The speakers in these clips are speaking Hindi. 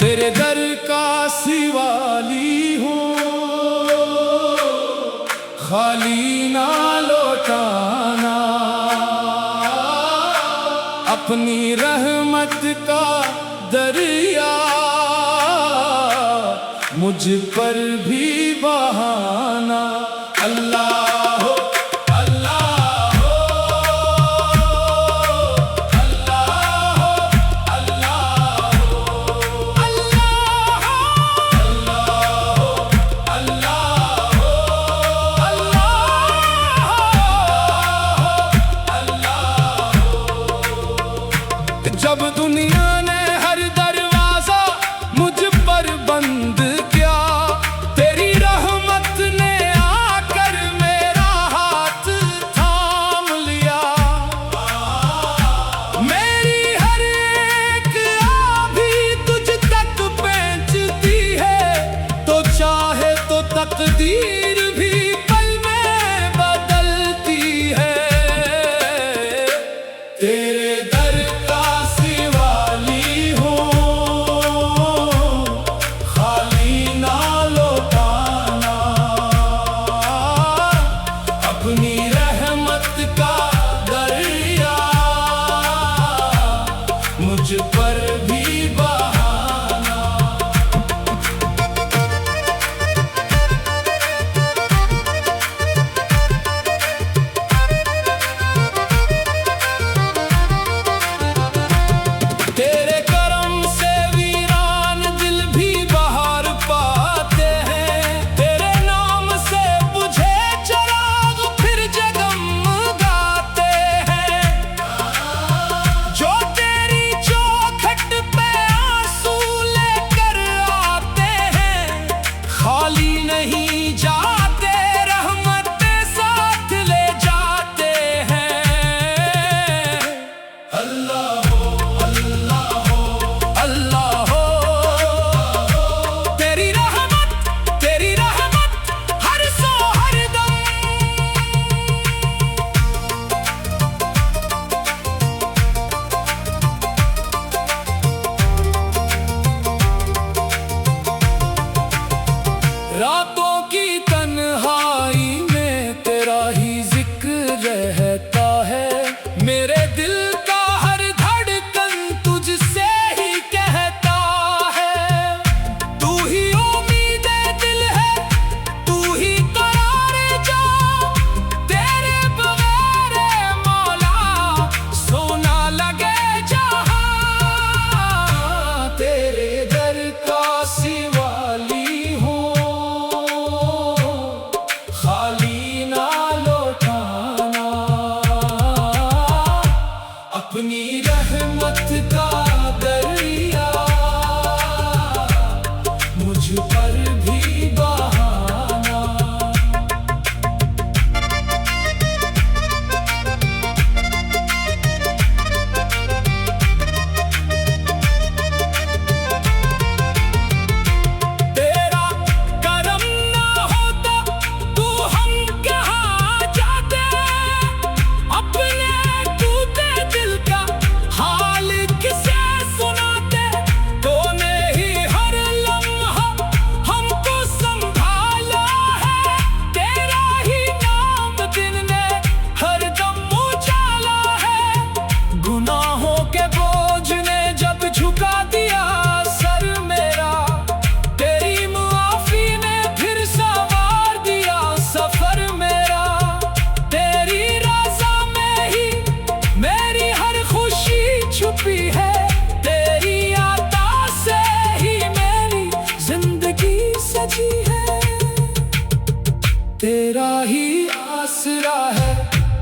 तेरे दर का सिवाली हूँ, खाली ना लौटाना। अपनी रहमत का दरिया मुझ पर भी बहाना। अल्लाह हो, अल्लाह हो, अल्लाह हो, अल्लाह हो, अल्लाह हो, अल्लाह हो, अल्लाह हो। जब दुनिया ने हर दरवाजा मुझ पर बंद किया, तेरी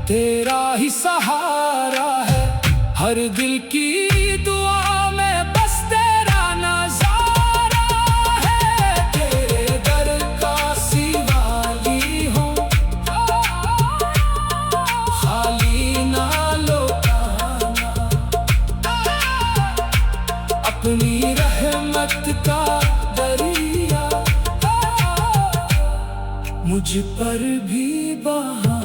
तेरा ही सहारा है, हर दिल की दुआ में बस तेरा नजारा है। तेरे दर का सिवाली हूँ, खाली ना लौटाना, अपनी रहमत का दरिया मुझ पर भी बहा।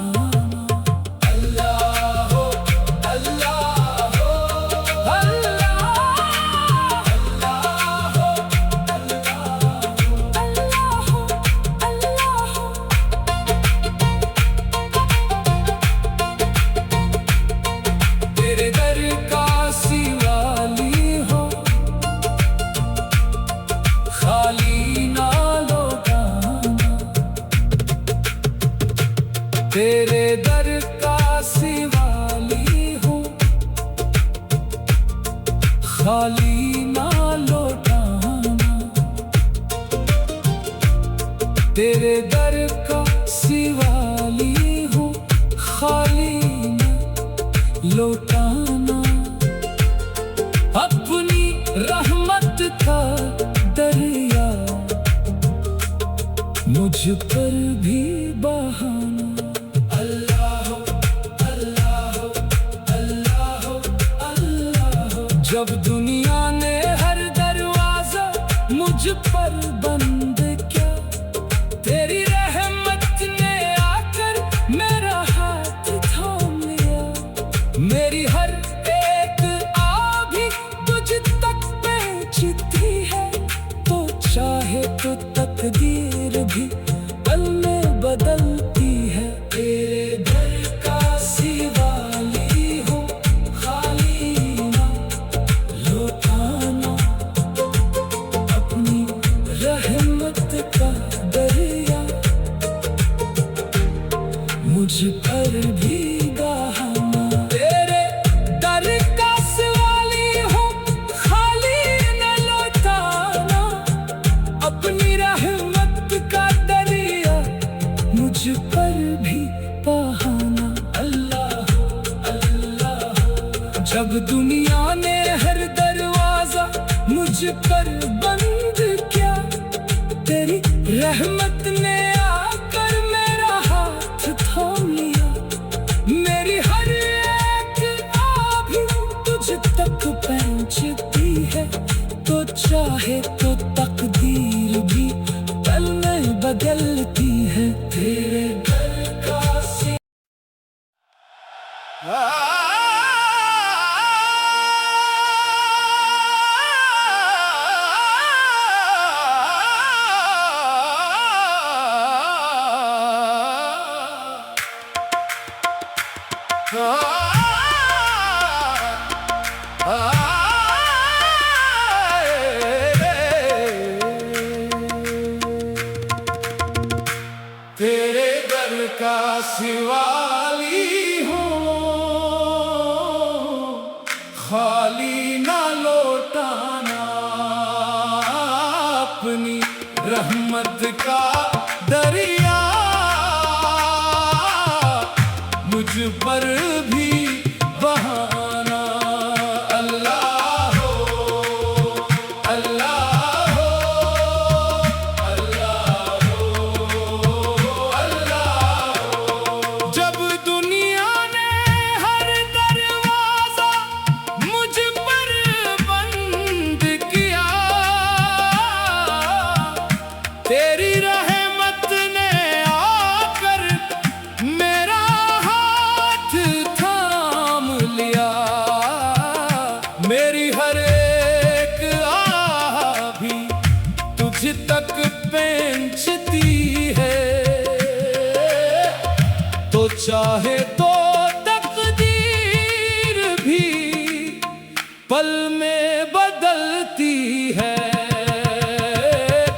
तेरे दर का सिवाली हो, खाली ना लौटाना, तेरे दर का सिवाली हो, खाली ना लौटाना, तेरे दर का सिवाली हो, खाली ना लौटाना, अपनी रहमत का दरिया मुझ पर भी बहाना। अल्लाह अल्लाह अल्लाह अल्लाह। जब दुनिया ने हर दरवाजा मुझ पर बंद किया, तेरी रहमत ने आकर मेरा हाथ थाम लिया। मेरी हर एक आभी तुझ तक पहुंचती है, तो चाहे तो तकदीर भी पल में बदलती है। तेरे दर का सिवाली हो, खाली ना लौटाना, अपनी रहमत का दरिया मुझ पर भी बहाना। तेरे दर का सिवाली हो, खाली न लौटाना, अपनी रहमत का दरिया मुझ पर भी बहाना। अल्लाह अल्लाह। जब दुनिया ने हर दरवाजा मुझ पर बंद किया, तेरी रहमत ने आकर मेरा हाथ थाम लिया। मेरी हर एक आभी तुझ तक पहुंचती है, तो चाहे तो तकदीर भी पल में बदलती है। तेरे दर का तेरे दर का सिवाली हूँ, खाली ना लौटाना, अपनी रहमत का दरिया मुझ पर भी बहाना। अल्लाह हो अल्लाह हो अल्लाह हो अल्लाह हो। जब दुनिया ने हर दरवाजा मुझ पर बंद किया, तेरी रहमत ने आकर मेरा हाथ थाम लिया। मेरी हर एक आभी तुझ तक पहुंचती है, तो चाहे तो तकदीर भी पल में बदलती है।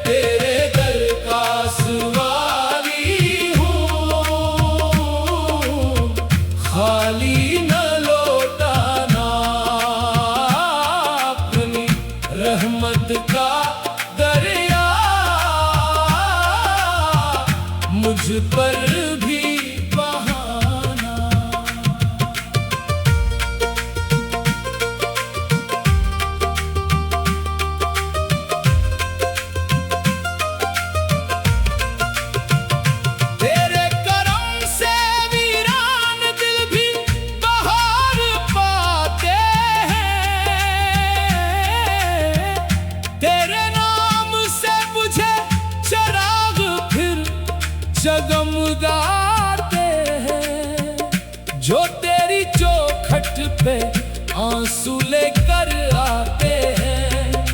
तेरे दर का सिवाली हूँ, खाली न लौटाना, अपनी रहमत का दरिया मुझ पर भी बहाना। जो तेरी चौखट पे आंसू लेकर आते हैं,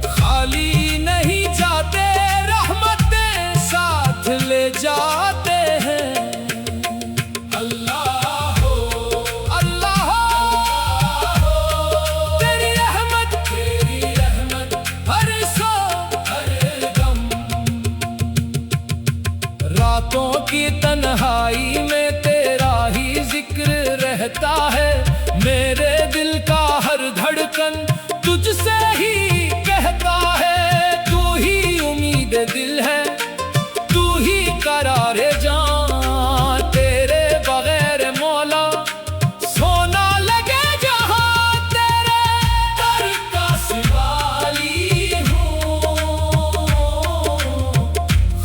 खाली नहीं जाते, रहमतें साथ ले जाते हैं। अल्लाह हो, अल्लाह हो, तेरी रहमत हर सो हर दम। रातों की तन्हाई में तेरा ही जिक्र रहता है, मेरे दिल का हर धड़कन तुझसे ही कहता है। तू ही उम्मीद दिल है, तू ही करारे जान, तेरे बगैर मौला सोना लगे जहां। तेरे दर का सवाली हूँ,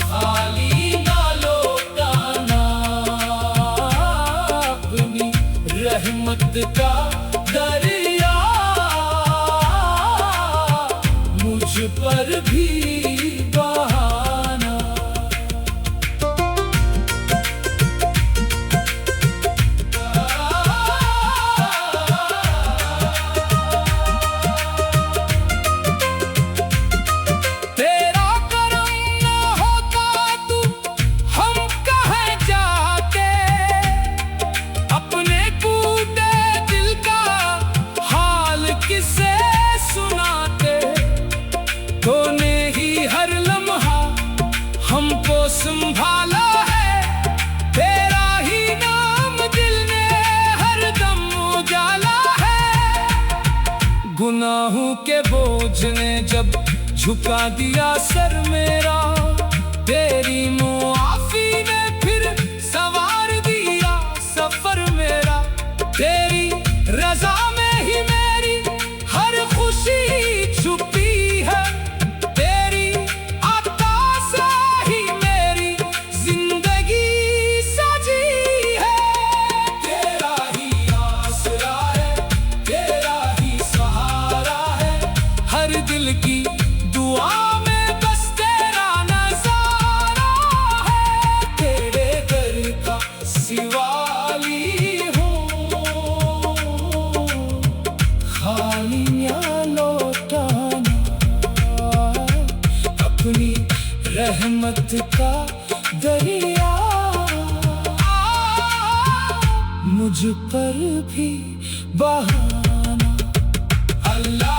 खाली ना लौटाना अपनी रहमत का दरिया मुझ पर भी बहाना। तेरा करम ना होता तू हम कहाँ जाते, अपने टूटे दिल का हाल किसे सुनाते। तूने ही हर लम्हा हमको संभाला है, तेरा ही नाम दिल ने हर दम उजाला है। गुनाहों के बोझ ने जब झुका दिया सर मेरा, तेरी मुआफी ने फिर संवार दिया सफर मेरा। तेरी रजा में ही मेरी हर खुशी छुपी है, तेरी अता से ही मेरी जिंदगी सजी है। तेरा ही आसरा है, तेरा ही सहारा है, हर दिल की दुआ में बस तेरा नजारा है। तेरे दर का सिवाली हूँ, खाली ना लौटाना अपनी रहमत का दरिया मुझ पर भी बहाना। अल्लाह